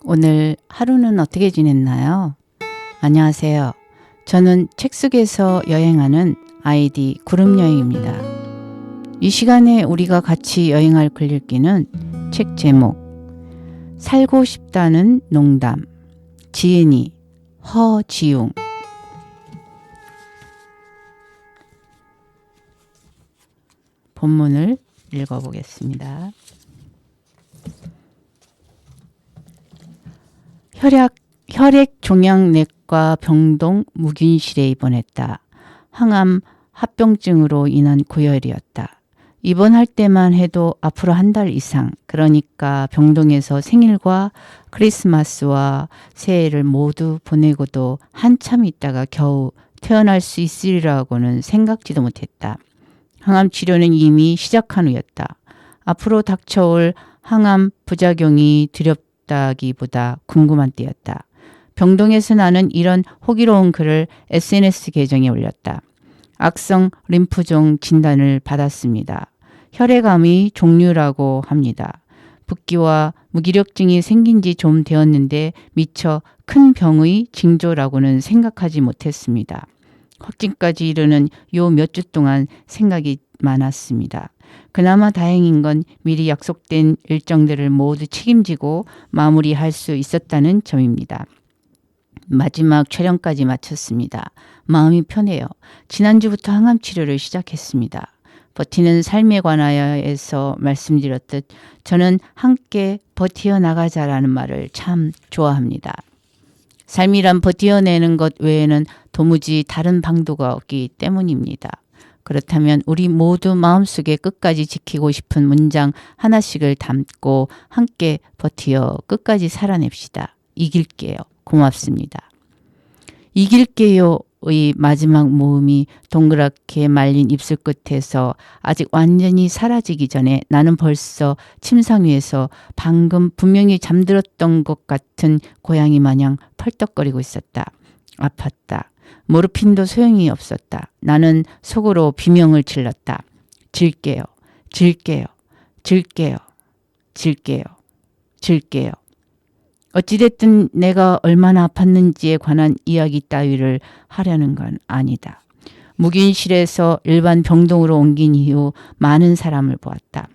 오늘 하루는 어떻게 지냈나요? 안녕하세요. 저는 책 속에서 여행하는 아이디 구름여행입니다. 이 시간에 우리가 같이 여행할 글읽기는 책 제목 살고 싶다는 농담 지은이 허지웅. 본문을 읽어보겠습니다. 혈액종양내과 병동 무균실에 입원했다. 항암 합병증으로 인한 고열이었다. 입원할 때만 해도 앞으로 한 달 이상, 그러니까 병동에서 생일과 크리스마스와 새해를 모두 보내고도 한참 있다가 겨우 태어날 수 있으리라고는 생각지도 못했다. 항암 치료는 이미 시작한 후였다. 앞으로 닥쳐올 항암 부작용이 두렵다기보다 궁금한 때였다. 병동에서 나는 이런 호기로운 글을 SNS 계정에 올렸다. 악성 림프종 진단을 받았습니다. 혈액암의 종류라고 합니다. 붓기와 무기력증이 생긴 지 좀 되었는데 미처 큰 병의 징조라고는 생각하지 못했습니다. 확진까지 이르는 요 몇 주 동안 생각이 많았습니다. 그나마 다행인 건 미리 약속된 일정들을 모두 책임지고 마무리할 수 있었다는 점입니다. 마지막 촬영까지 마쳤습니다. 마음이 편해요. 지난주부터 항암 치료를 시작했습니다. 버티는 삶에 관하여에서 말씀드렸듯 저는 함께 버티어 나가자라는 말을 참 좋아합니다. 삶이란 버티어내는 것 외에는 도무지 다른 방도가 없기 때문입니다. 그렇다면 우리 모두 마음속에 끝까지 지키고 싶은 문장 하나씩을 담고 함께 버티어 끝까지 살아냅시다. 이길게요. 고맙습니다. 이길게요의 마지막 모음이 동그랗게 말린 입술 끝에서 아직 완전히 사라지기 전에 나는 벌써 침상 위에서 방금 분명히 잠들었던 것 같은 고양이 마냥 펄떡거리고 있었다. 아팠다. 모르핀도 소용이 없었다. 나는 속으로 비명을 질렀다. 질게요. 질게요. 질게요. 질게요. 질게요. 어찌됐든 내가 얼마나 아팠는지에 관한 이야기 따위를 하려는 건 아니다. 무균실에서 일반 병동으로 옮긴 이후 많은 사람을 보았다.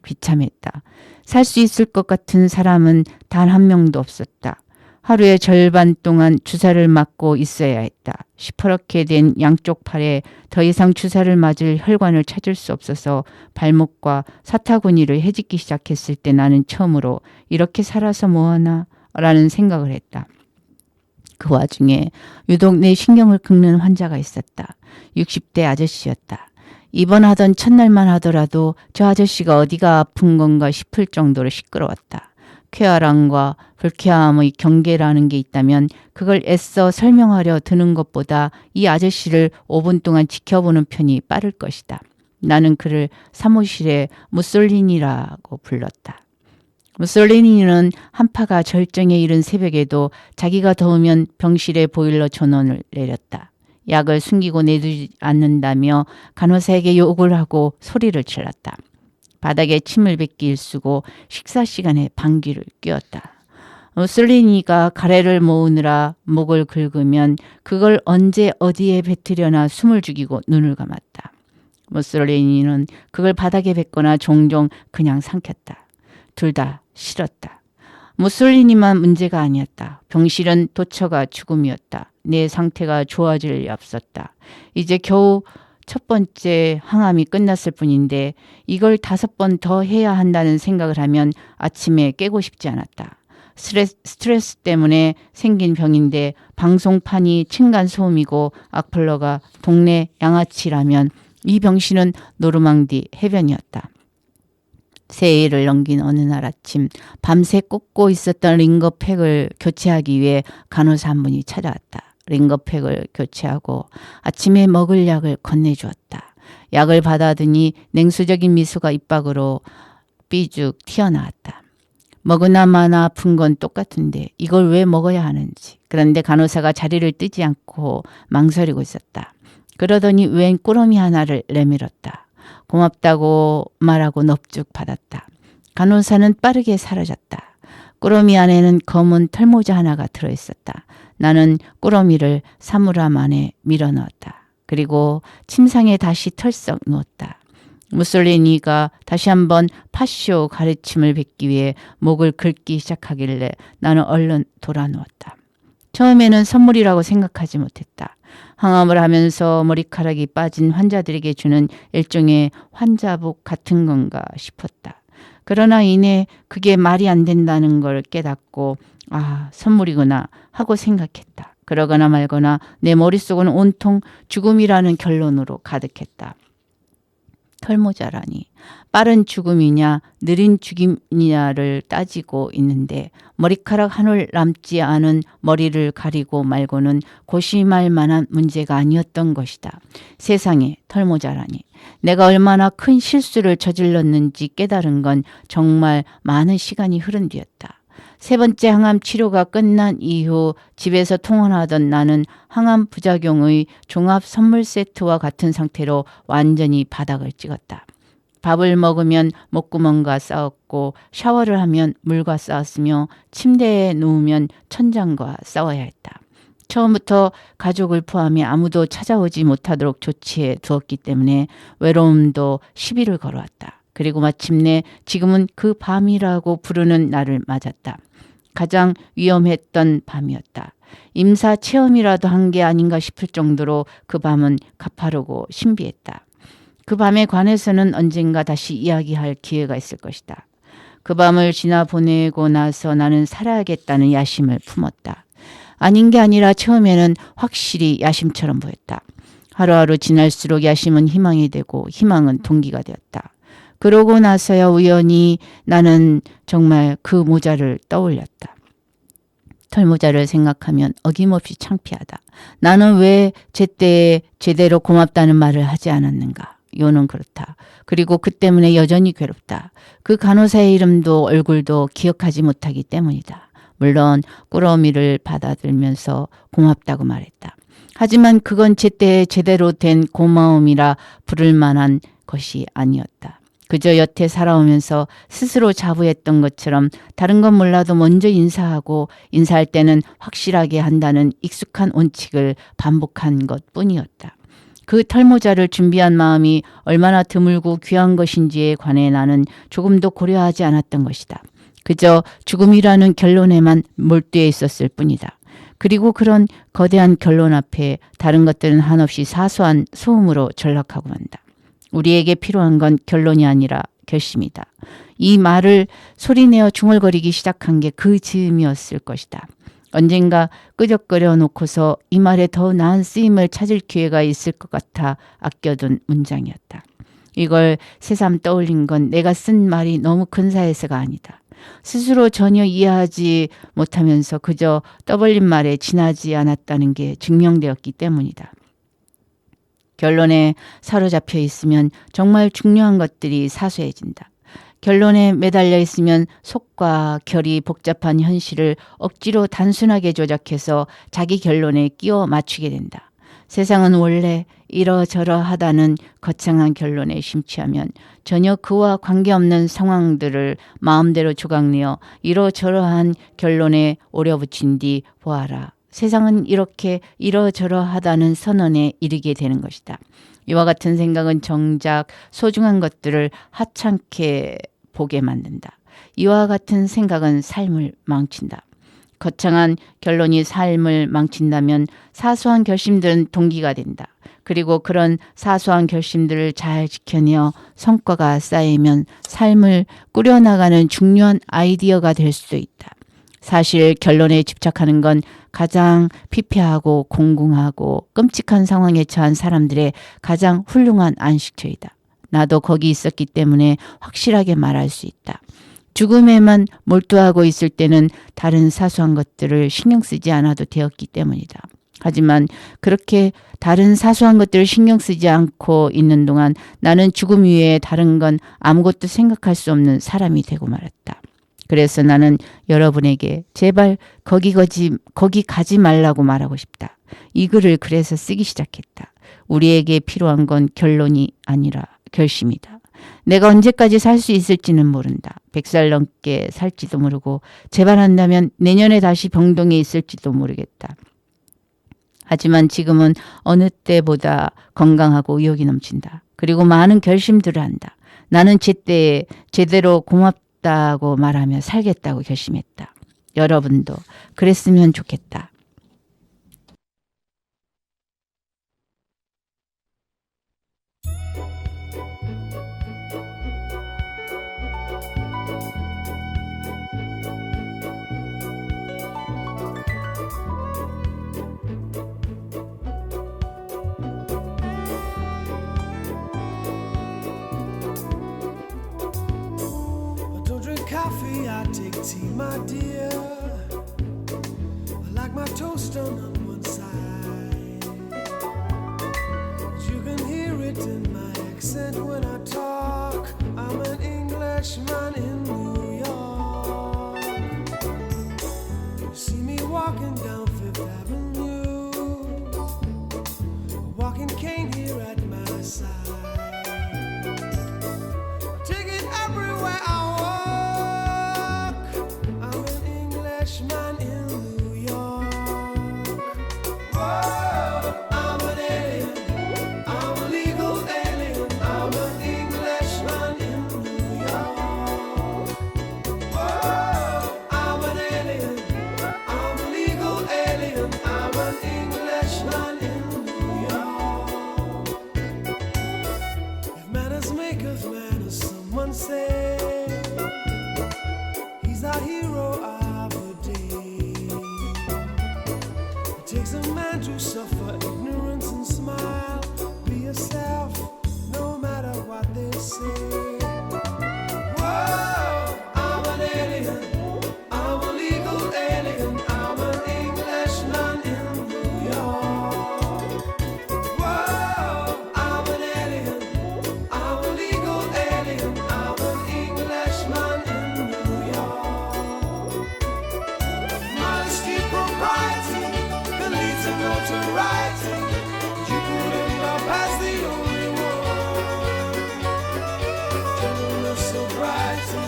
비참했다. 살 수 있을 것 같은 사람은 단 한 명도 없었다. 하루의 절반 동안 주사를 맞고 있어야 했다. 시퍼렇게 된 양쪽 팔에 더 이상 주사를 맞을 혈관을 찾을 수 없어서 발목과 사타구니를 헤집기 시작했을 때 나는 처음으로 이렇게 살아서 뭐하나 라는 생각을 했다. 그 와중에 유독 내 신경을 긁는 환자가 있었다. 60대 아저씨였다. 입원하던 첫날만 하더라도 저 아저씨가 어디가 아픈 건가 싶을 정도로 시끄러웠다. 쾌활함과 불쾌함의 경계라는 게 있다면 그걸 애써 설명하려 드는 것보다 이 아저씨를 5분 동안 지켜보는 편이 빠를 것이다. 나는 그를 사무실에 무솔리니라고 불렀다. 무솔리니는 한파가 절정에 이른 새벽에도 자기가 더우면 병실에 보일러 전원을 내렸다. 약을 숨기고 내두지 않는다며 간호사에게 욕을 하고 소리를 질렀다. 바닥에 침을 뱉기 일쑤고 식사 시간에 방귀를 뀌었다. 무솔리니가 가래를 모으느라 목을 긁으면 그걸 언제 어디에 뱉으려나 숨을 죽이고 눈을 감았다. 무솔리니는 그걸 바닥에 뱉거나 종종 그냥 삼켰다. 둘 다 싫었다. 무솔리니만 문제가 아니었다. 병실은 도처가 죽음이었다. 내 상태가 좋아질 리 없었다. 이제 겨우 첫 번째 항암이 끝났을 뿐인데 이걸 5번 더 해야 한다는 생각을 하면 아침에 깨고 싶지 않았다. 스트레스 때문에 생긴 병인데 방송판이 층간소음이고 악플러가 동네 양아치라면 이 병실은 노르망디 해변이었다. 새해를 넘긴 어느 날 아침 밤새 꽂고 있었던 링거팩을 교체하기 위해 간호사 한 분이 찾아왔다. 링거팩을 교체하고 아침에 먹을 약을 건네주었다. 약을 받아드니 냉수적인 미소가 입 밖으로 삐죽 튀어나왔다. 먹으나 마나 아픈 건 똑같은데 이걸 왜 먹어야 하는지. 그런데 간호사가 자리를 뜨지 않고 망설이고 있었다. 그러더니 웬 꾸러미 하나를 내밀었다. 고맙다고 말하고 넙죽 받았다. 간호사는 빠르게 사라졌다. 꾸러미 안에는 검은 털모자 하나가 들어있었다. 나는 꾸러미를 사물함 안에 밀어 넣었다. 그리고 침상에 다시 털썩 누웠다. 무솔리니가 다시 한번 파쇼 가르침을 뵙기 위해 목을 긁기 시작하길래 나는 얼른 돌아 누웠다. 처음에는 선물이라고 생각하지 못했다. 항암을 하면서 머리카락이 빠진 환자들에게 주는 일종의 환자복 같은 건가 싶었다. 그러나 이내 그게 말이 안 된다는 걸 깨닫고 선물이구나 하고 생각했다. 그러거나 말거나 내 머릿속은 온통 죽음이라는 결론으로 가득했다. 털모자라니 빠른 죽음이냐 느린 죽음이냐를 따지고 있는데 머리카락 한 올 남지 않은 머리를 가리고 말고는 고심할 만한 문제가 아니었던 것이다. 세상에 털모자라니. 내가 얼마나 큰 실수를 저질렀는지 깨달은 건 정말 많은 시간이 흐른 뒤였다. 세 번째 항암 치료가 끝난 이후 집에서 통원하던 나는 항암 부작용의 종합 선물 세트와 같은 상태로 완전히 바닥을 찍었다. 밥을 먹으면 목구멍과 싸웠고 샤워를 하면 물과 싸웠으며 침대에 누우면 천장과 싸워야 했다. 처음부터 가족을 포함해 아무도 찾아오지 못하도록 조치해 두었기 때문에 외로움도 시비를 걸어왔다. 그리고 마침내 지금은 그 밤이라고 부르는 날을 맞았다. 가장 위험했던 밤이었다. 임사 체험이라도 한 게 아닌가 싶을 정도로 그 밤은 가파르고 신비했다. 그 밤에 관해서는 언젠가 다시 이야기할 기회가 있을 것이다. 그 밤을 지나 보내고 나서 나는 살아야겠다는 야심을 품었다. 아닌 게 아니라 처음에는 확실히 야심처럼 보였다. 하루하루 지날수록 야심은 희망이 되고 희망은 동기가 되었다. 그러고 나서야 우연히 나는 정말 그 모자를 떠올렸다. 털모자를 생각하면 어김없이 창피하다. 나는 왜 제때 제대로 고맙다는 말을 하지 않았는가. 요는 그렇다. 그리고 그 때문에 여전히 괴롭다. 그 간호사의 이름도 얼굴도 기억하지 못하기 때문이다. 물론 꾸러미를 받아들면서 고맙다고 말했다. 하지만 그건 제때 제대로 된 고마움이라 부를 만한 것이 아니었다. 그저 여태 살아오면서 스스로 자부했던 것처럼 다른 건 몰라도 먼저 인사하고 인사할 때는 확실하게 한다는 익숙한 원칙을 반복한 것뿐이었다. 그 털모자를 준비한 마음이 얼마나 드물고 귀한 것인지에 관해 나는 조금도 고려하지 않았던 것이다. 그저 죽음이라는 결론에만 몰두해 있었을 뿐이다. 그리고 그런 거대한 결론 앞에 다른 것들은 한없이 사소한 소음으로 전락하고 만다. 우리에게 필요한 건 결론이 아니라 결심이다. 이 말을 소리내어 중얼거리기 시작한 게 그 즈음이었을 것이다. 언젠가 끄적거려 놓고서 이 말에 더 나은 쓰임을 찾을 기회가 있을 것 같아 아껴둔 문장이었다. 이걸 새삼 떠올린 건 내가 쓴 말이 너무 근사해서가 아니다. 스스로 전혀 이해하지 못하면서 그저 떠벌린 말에 지나지 않았다는 게 증명되었기 때문이다. 결론에 사로잡혀 있으면 정말 중요한 것들이 사소해진다. 결론에 매달려 있으면 속과 결이 복잡한 현실을 억지로 단순하게 조작해서 자기 결론에 끼워 맞추게 된다. 세상은 원래 이러저러하다는 거창한 결론에 심취하면 전혀 그와 관계없는 상황들을 마음대로 조각내어 이러저러한 결론에 오려붙인 뒤 보아라. 세상은 이렇게 이러저러하다는 선언에 이르게 되는 것이다. 이와 같은 생각은 정작 소중한 것들을 하찮게 보게 만든다. 이와 같은 생각은 삶을 망친다. 거창한 결론이 삶을 망친다면 사소한 결심들은 동기가 된다. 그리고 그런 사소한 결심들을 잘 지켜내어 성과가 쌓이면 삶을 꾸려나가는 중요한 아이디어가 될 수도 있다. 사실 결론에 집착하는 건 가장 피폐하고 공공하고 끔찍한 상황에 처한 사람들의 가장 훌륭한 안식처이다. 나도 거기 있었기 때문에 확실하게 말할 수 있다. 죽음에만 몰두하고 있을 때는 다른 사소한 것들을 신경 쓰지 않아도 되었기 때문이다. 하지만 그렇게 다른 사소한 것들을 신경 쓰지 않고 있는 동안 나는 죽음 이외에 다른 건 아무것도 생각할 수 없는 사람이 되고 말았다. 그래서 나는 여러분에게 제발 거기 가지 말라고 말하고 싶다. 이 글을 그래서 쓰기 시작했다. 우리에게 필요한 건 결론이 아니라 결심이다. 내가 언제까지 살 수 있을지는 모른다. 100살 넘게 살지도 모르고 재발한다면 내년에 다시 병동에 있을지도 모르겠다. 하지만 지금은 어느 때보다 건강하고 의욕이 넘친다. 그리고 많은 결심들을 한다. 나는 제때에 제대로 고맙다고 말하며 살겠다고 결심했다. 여러분도 그랬으면 좋겠다. I don't drink coffee, I take tea, my dear. I like my toast done on one side. You can hear it in my accent when I talk. I'm an Englishman in New York. You see me walking down Fifth Avenue, a walking cane here at my side. Take it everywhere I walk. I'm an Englishman in New York. Whoa, I'm an alien. I'm a legal alien. I'm an Englishman in New York. Whoa, I'm an alien. I'm a legal alien. I'm an Englishman in New York. If manners make us manners, someone say he's our hero of the day. It takes a man to suffer ignorance and smile. Be yourself, no matter what they say. Whoa, I'm an alien. I'm a legal alien. I'm an Englishman in New York. Whoa, I'm an alien. I'm a legal alien. I'm an Englishman in New York. Modesty, propriety can lead to notoriety. You couldn't bypass the only one. Gentleness, sobriety,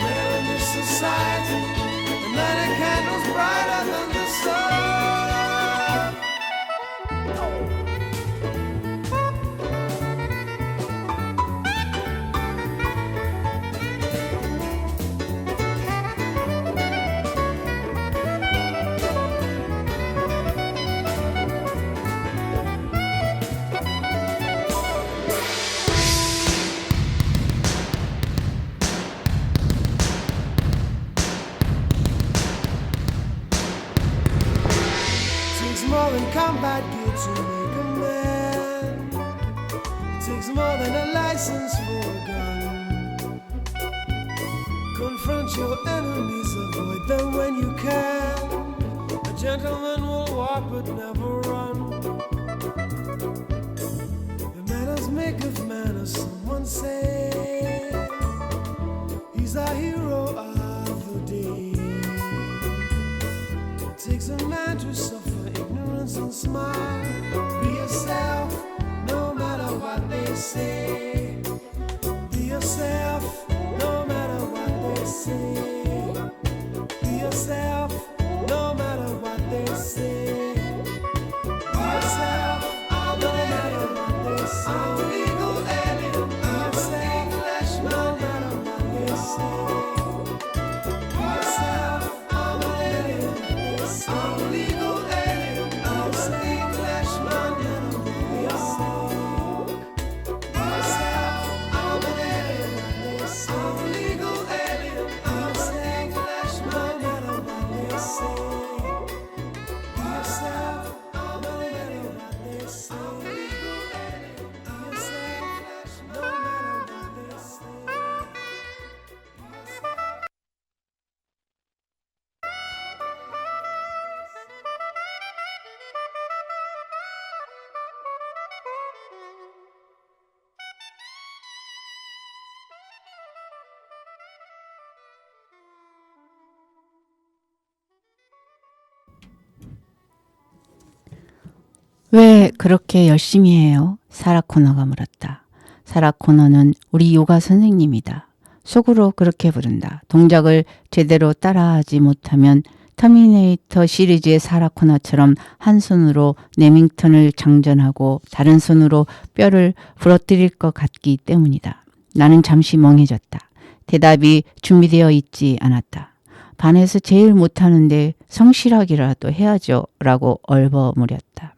rare in this society. And light a candles brighter than the sun. Takes more than combat gear to make a man. Takes more than a license for a gun. Confront your enemies, avoid them when you can. A gentleman will walk but never run. The manners make of manners, someone say. He's our hero of the day. It takes a man to suffer ignorance and smile. Be yourself, no matter what they say. Be yourself, no matter what they say. Be yourself, no matter what they say. Be yourself, no matter what they say. I'm a legal alien. I'm an Englishman, no matter what they say. Be yourself, I'm an alien. I'm a legal alien. I'm an Englishman, no matter what they say. Be yourself, I'm an alien. I'm a legal alien. I'm an Englishman, no matter what they say. Be yourself, I'm an alien. I'm a legal alien. Be yourself, no matter what they say. 왜 그렇게 열심히 해요? 사라 코너가 물었다. 사라 코너는 우리 요가 선생님이다. 속으로 그렇게 부른다. 동작을 제대로 따라하지 못하면 터미네이터 시리즈의 사라 코너처럼 한 손으로 레밍턴을 장전하고 다른 손으로 뼈를 부러뜨릴 것 같기 때문이다. 나는 잠시 멍해졌다. 대답이 준비되어 있지 않았다. 반에서 제일 못하는데 성실하기라도 해야죠 라고 얼버무렸다.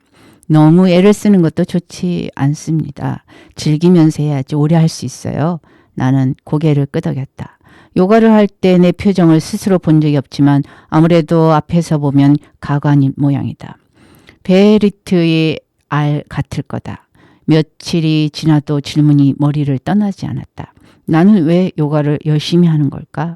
너무 애를 쓰는 것도 좋지 않습니다. 즐기면서 해야지 오래 할 수 있어요. 나는 고개를 끄덕였다. 요가를 할 때 내 표정을 스스로 본 적이 없지만 아무래도 앞에서 보면 가관인 모양이다. 베리트의 알 같을 거다. 며칠이 지나도 질문이 머리를 떠나지 않았다. 나는 왜 요가를 열심히 하는 걸까?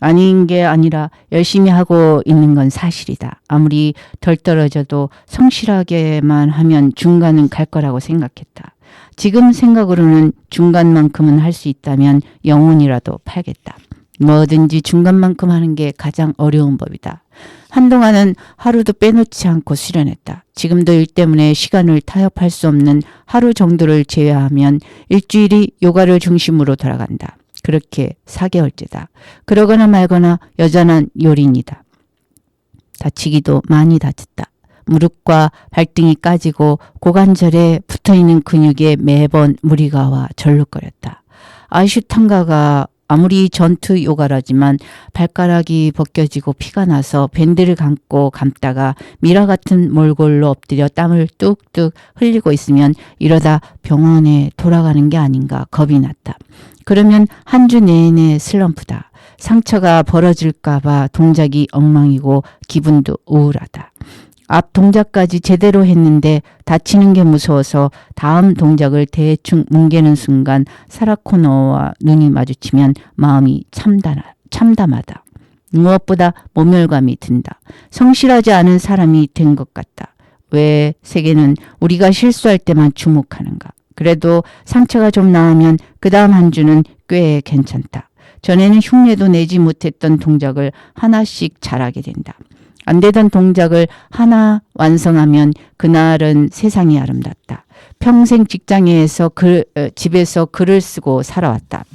아닌 게 아니라 열심히 하고 있는 건 사실이다. 아무리 덜 떨어져도 성실하게만 하면 중간은 갈 거라고 생각했다. 지금 생각으로는 중간만큼은 할 수 있다면 영혼이라도 팔겠다. 뭐든지 중간만큼 하는 게 가장 어려운 법이다. 한동안은 하루도 빼놓지 않고 수련했다. 지금도 일 때문에 시간을 타협할 수 없는 하루 정도를 제외하면 일주일이 요가를 중심으로 돌아간다. 그렇게 4개월째다. 그러거나 말거나 여전한 요린이다. 다치기도 많이 다쳤다. 무릎과 발등이 까지고 고관절에 붙어있는 근육에 매번 무리가 와 절룩거렸다. 아슈탕가가 아무리 전투 요가라지만 발가락이 벗겨지고 피가 나서 밴드를 감다가 미라 같은 몰골로 엎드려 땀을 뚝뚝 흘리고 있으면 이러다 병원에 돌아가는 게 아닌가 겁이 났다. 그러면 한 주 내내 슬럼프다. 상처가 벌어질까 봐 동작이 엉망이고 기분도 우울하다. 앞 동작까지 제대로 했는데 다치는 게 무서워서 다음 동작을 대충 뭉개는 순간 사라 코너와 눈이 마주치면 마음이 참담하다. 무엇보다 모멸감이 든다. 성실하지 않은 사람이 된 것 같다. 왜 세계는 우리가 실수할 때만 주목하는가? 그래도 상처가 좀 나으면 그 다음 한 주는 꽤 괜찮다. 전에는 흉내도 내지 못했던 동작을 하나씩 잘하게 된다. 안 되던 동작을 하나 완성하면 그날은 세상이 아름답다. 평생 직장에서 집에서 글을 쓰고 살아왔다.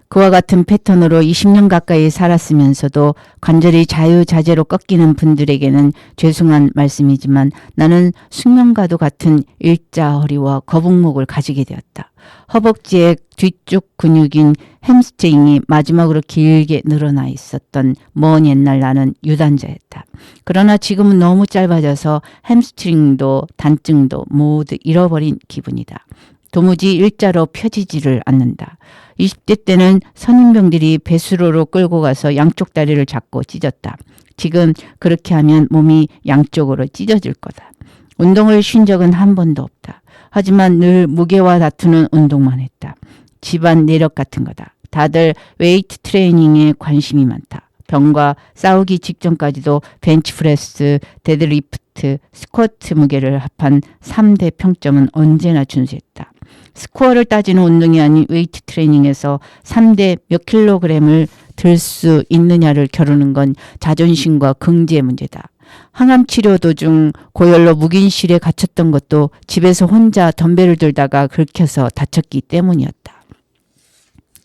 그와 같은 패턴으로 20년 가까이 살았으면서도 관절이 자유자재로 꺾이는 분들에게는 죄송한 말씀이지만 나는 숙명과도 같은 일자 허리와 거북목을 가지게 되었다. 허벅지의 뒤쪽 근육인 햄스트링이 마지막으로 길게 늘어나 있었던 먼 옛날 나는 유단자였다. 그러나 지금은 너무 짧아져서 햄스트링도 단증도 모두 잃어버린 기분이다. 도무지 일자로 펴지지를 않는다. 20대 때는 선임병들이 배수로로 끌고 가서 양쪽 다리를 잡고 찢었다. 지금 그렇게 하면 몸이 양쪽으로 찢어질 거다. 운동을 쉰 적은 한 번도 없다. 하지만 늘 무게와 다투는 운동만 했다. 집안 내력 같은 거다. 다들 웨이트 트레이닝에 관심이 많다. 병과 싸우기 직전까지도 벤치프레스, 데드리프트, 스쿼트 무게를 합한 3대 평점은 언제나 준수했다. 스코어를 따지는 운동이 아닌 웨이트 트레이닝에서 3대 몇 킬로그램을 들 수 있느냐를 겨루는 건 자존심과 긍지의 문제다. 항암 치료 도중 고열로 묵인실에 갇혔던 것도 집에서 혼자 덤벨을 들다가 긁혀서 다쳤기 때문이었다.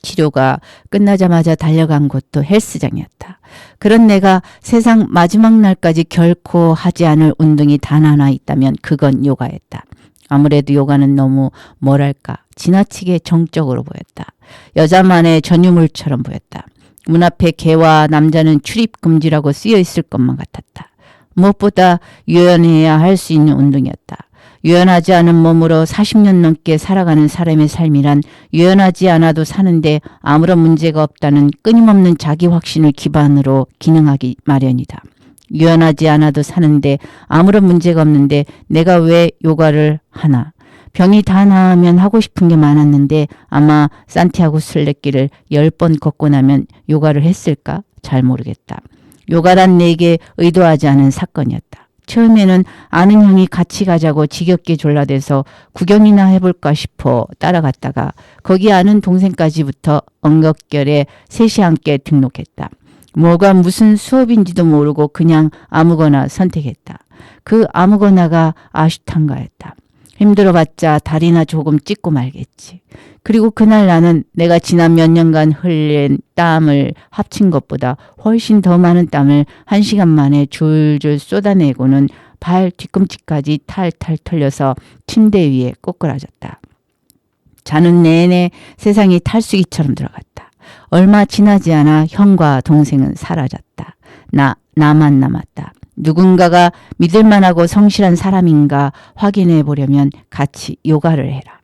치료가 끝나자마자 달려간 곳도 헬스장이었다. 그런 내가 세상 마지막 날까지 결코 하지 않을 운동이 단 하나 있다면 그건 요가였다. 아무래도 요가는 너무 뭐랄까 지나치게 정적으로 보였다. 여자만의 전유물처럼 보였다. 문 앞에 개와 남자는 출입 금지라고 쓰여 있을 것만 같았다. 무엇보다 유연해야 할 수 있는 운동이었다. 유연하지 않은 몸으로 40년 넘게 살아가는 사람의 삶이란 유연하지 않아도 사는데 아무런 문제가 없다는 끊임없는 자기 확신을 기반으로 기능하기 마련이다. 유연하지 않아도 사는데 아무런 문제가 없는데 내가 왜 요가를 하나? 병이 다 나으면 하고 싶은 게 많았는데 아마 산티아고 순례길을 10번 걷고 나면 요가를 했을까? 잘 모르겠다. 요가란 내게 의도하지 않은 사건이었다. 처음에는 아는 형이 같이 가자고 지겹게 졸라대서 구경이나 해볼까 싶어 따라갔다가 거기 아는 동생까지부터 엉겁결에 셋이 함께 등록했다. 뭐가 무슨 수업인지도 모르고 그냥 아무거나 선택했다. 그 아무거나가 아슈탕가였다. 힘들어봤자 다리나 조금 찢고 말겠지. 그리고 그날 나는 내가 지난 몇 년간 흘린 땀을 합친 것보다 훨씬 더 많은 땀을 1시간 만에 줄줄 쏟아내고는 발 뒤꿈치까지 탈탈 털려서 침대 위에 꼬꾸라졌다. 자는 내내 세상이 탈수기처럼 들어갔다. 얼마 지나지 않아 형과 동생은 사라졌다. 나만 남았다. 누군가가 믿을만하고 성실한 사람인가 확인해 보려면 같이 요가를 해라.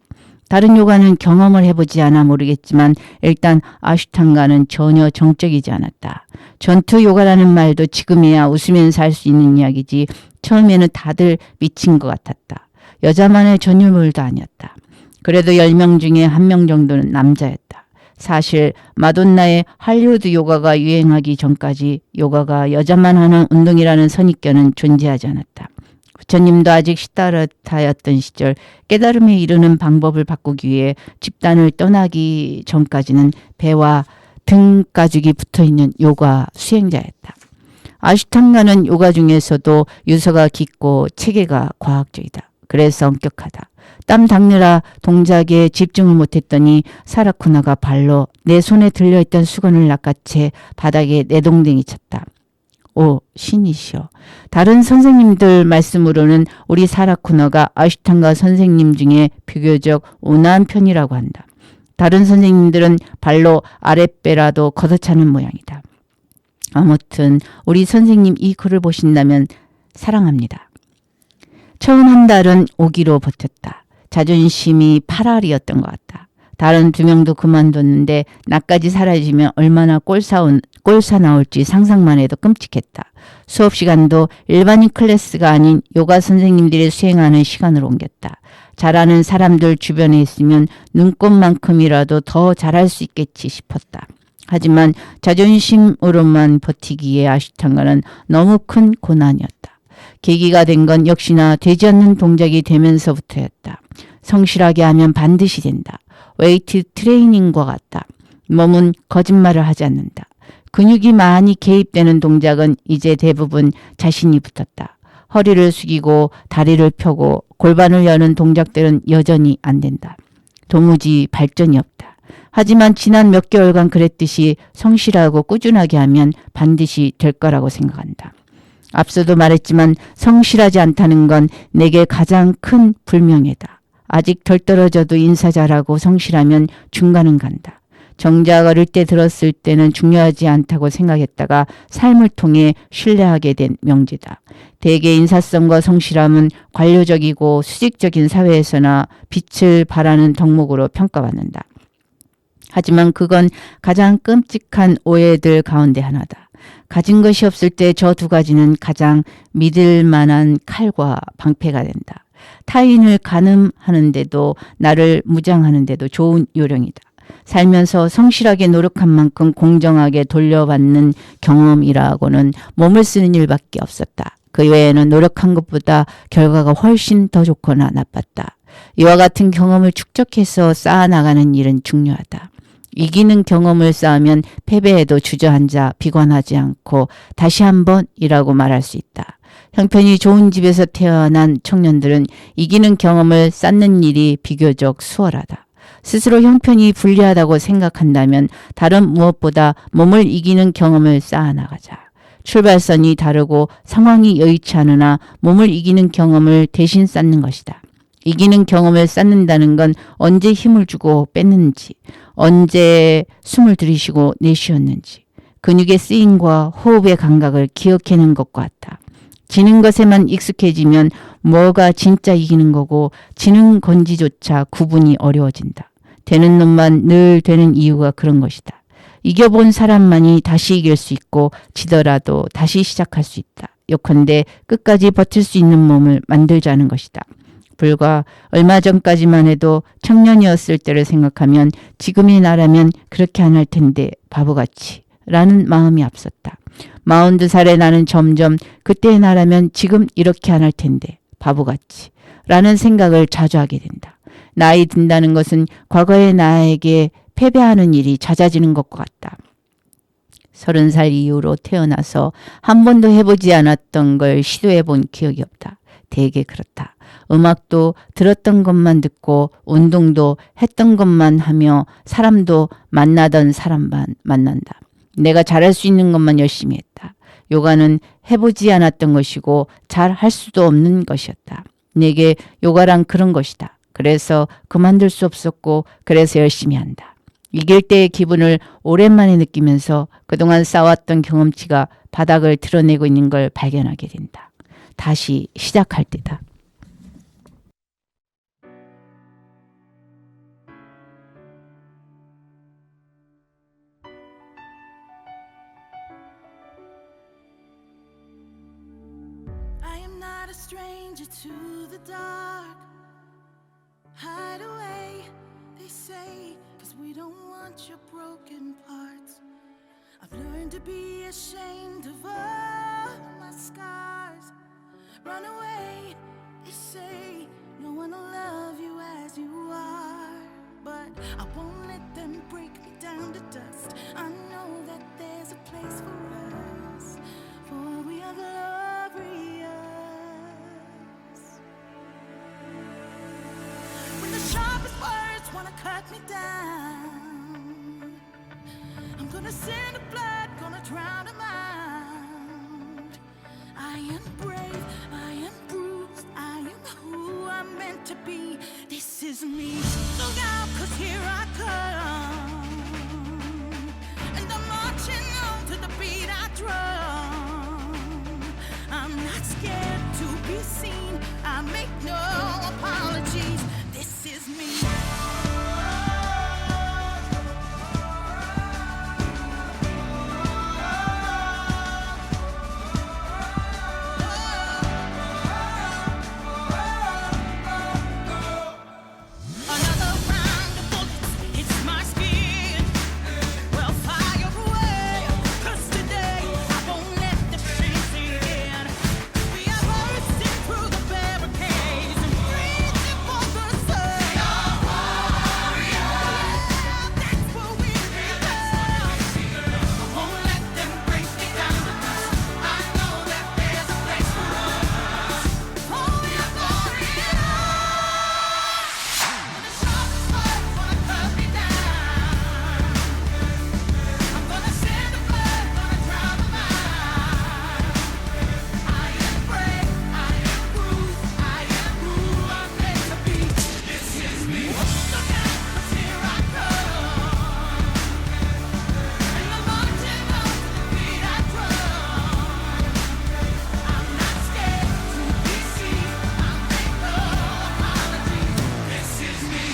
다른 요가는 경험을 해보지 않아 모르겠지만 일단 아슈탕가는 전혀 정적이지 않았다. 전투 요가라는 말도 지금이야 웃으면서 할 수 있는 이야기지 처음에는 다들 미친 것 같았다. 여자만의 전유물도 아니었다. 그래도 10명 중에 1명 정도는 남자였다. 사실 마돈나의 할리우드 요가가 유행하기 전까지 요가가 여자만 하는 운동이라는 선입견은 존재하지 않았다. 부처님도 아직 시다르타였던 시절 깨달음에 이르는 방법을 바꾸기 위해 집단을 떠나기 전까지는 배와 등 가죽이 붙어있는 요가 수행자였다. 아슈탕가는 요가 중에서도 유서가 깊고 체계가 과학적이다. 그래서 엄격하다. 땀 닦느라 동작에 집중을 못했더니 사라쿠나가 발로 내 손에 들려있던 수건을 낚아채 바닥에 내동댕이 쳤다. 오, 신이시여. 다른 선생님들 말씀으로는 우리 사라쿠나가 아슈탕가 선생님 중에 비교적 온화한 편이라고 한다. 다른 선생님들은 발로 아랫배라도 걷어차는 모양이다. 아무튼 우리 선생님 이 글을 보신다면 사랑합니다. 처음 한 달은 오기로 버텼다. 자존심이 8알이었던 것 같다. 다른 2명도 그만뒀는데 나까지 사라지면 얼마나 꼴사 나올지 상상만 해도 끔찍했다. 수업 시간도 일반인 클래스가 아닌 요가 선생님들이 수행하는 시간으로 옮겼다. 잘하는 사람들 주변에 있으면 눈꽃만큼이라도 더 잘할 수 있겠지 싶었다. 하지만 자존심으로만 버티기에 아슈탕가는 너무 큰 고난이었다. 계기가 된 건 역시나 되지 않는 동작이 되면서부터였다. 성실하게 하면 반드시 된다. 웨이트 트레이닝과 같다. 몸은 거짓말을 하지 않는다. 근육이 많이 개입되는 동작은 이제 대부분 자신이 붙었다. 허리를 숙이고 다리를 펴고 골반을 여는 동작들은 여전히 안 된다. 도무지 발전이 없다. 하지만 지난 몇 개월간 그랬듯이 성실하고 꾸준하게 하면 반드시 될 거라고 생각한다. 앞서도 말했지만 성실하지 않다는 건 내게 가장 큰 불명예다. 아직 덜 떨어져도 인사 잘하고 성실하면 중간은 간다. 정작 어릴 때 들었을 때는 중요하지 않다고 생각했다가 삶을 통해 신뢰하게 된 명제다. 대개 인사성과 성실함은 관료적이고 수직적인 사회에서나 빛을 발하는 덕목으로 평가받는다. 하지만 그건 가장 끔찍한 오해들 가운데 하나다. 가진 것이 없을 때 저 2가지는 가장 믿을 만한 칼과 방패가 된다. 타인을 가늠하는데도 나를 무장하는데도 좋은 요령이다. 살면서 성실하게 노력한 만큼 공정하게 돌려받는 경험이라고는 몸을 쓰는 일밖에 없었다. 그 외에는 노력한 것보다 결과가 훨씬 더 좋거나 나빴다. 이와 같은 경험을 축적해서 쌓아나가는 일은 중요하다. 이기는 경험을 쌓으면 패배에도 주저앉아 비관하지 않고 다시 한번이라고 말할 수 있다. 형편이 좋은 집에서 태어난 청년들은 이기는 경험을 쌓는 일이 비교적 수월하다. 스스로 형편이 불리하다고 생각한다면 다른 무엇보다 몸을 이기는 경험을 쌓아나가자. 출발선이 다르고 상황이 여의치 않으나 몸을 이기는 경험을 대신 쌓는 것이다. 이기는 경험을 쌓는다는 건 언제 힘을 주고 뺐는지, 언제 숨을 들이쉬고 내쉬었는지, 근육의 쓰임과 호흡의 감각을 기억해내는 것과 같다. 지는 것에만 익숙해지면 뭐가 진짜 이기는 거고 지는 건지조차 구분이 어려워진다. 되는 놈만 늘 되는 이유가 그런 것이다. 이겨본 사람만이 다시 이길 수 있고 지더라도 다시 시작할 수 있다. 요컨대 끝까지 버틸 수 있는 몸을 만들자는 것이다. 불과 얼마 전까지만 해도 청년이었을 때를 생각하면 지금의 나라면 그렇게 안 할 텐데 바보같이 라는 마음이 앞섰다. 42살의 나는 점점 그때의 나라면 지금 이렇게 안 할 텐데 바보같이 라는 생각을 자주 하게 된다. 나이 든다는 것은 과거의 나에게 패배하는 일이 잦아지는 것과 같다. 30살 이후로 태어나서 한 번도 해보지 않았던 걸 시도해본 기억이 없다. 대개 그렇다. 음악도 들었던 것만 듣고 운동도 했던 것만 하며 사람도 만나던 사람만 만난다. 내가 잘할 수 있는 것만 열심히 했다. 요가는 해보지 않았던 것이고 잘 할 수도 없는 것이었다. 내게 요가란 그런 것이다. 그래서 그만둘 수 없었고 그래서 열심히 한다. 이길 때의 기분을 오랜만에 느끼면서 그동안 쌓아왔던 경험치가 바닥을 드러내고 있는 걸 발견하게 된다. 다시 시작할 때다. I am not a stranger to the dark. Hide away, they say, 'cause we don't want your broken parts. I've learned to be ashamed of all my scars. Run away, they say, no one will love you as you are. But I won't let them break me down to dust. I know that there's a place for us, for we are glorious. When the sharpest words wanna cut me down, I'm gonna send the blood, gonna drown them out. I am brave, I am bruised, I am who I'm meant to be. This is me. Look out, 'cause here I come, and I'm marching on to the beat I drum. I'm not scared to be seen, I make no apologies. This is me. Another round of bullets hits my skin. Well, fire away, 'cause today I won't let the shame sink in. We are bursting through the barricades and reaching for the sun. That's what we become. I won't let them break me down to dust. I know that there's a place for us. Oh, we are glorious. When the sharpest words wanna cut me down, I'm gonna send the blood, gonna drown them out. I am brave, I am bruised, I am who I'm meant to be. This is me. Look out, 'cause here I come, and I'm marching on to the beat I drum. I'm not scared to be seen, I make no apologies. This is me.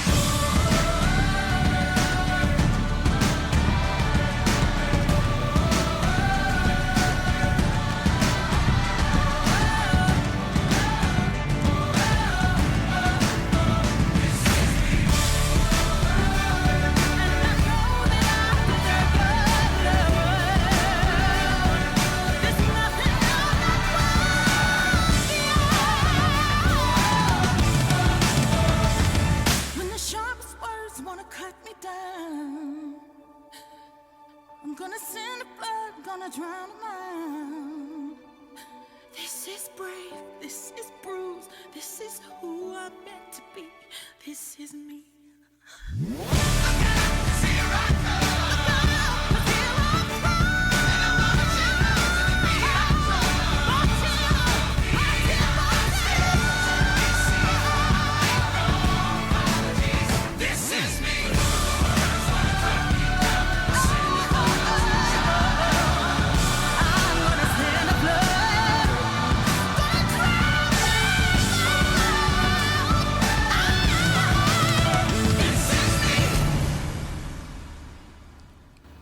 When the sharpest words wanna cut me down, I'm gonna send the blood, gonna drown them out. This is brave, this is bruised, this is who I'm meant to be. This is me.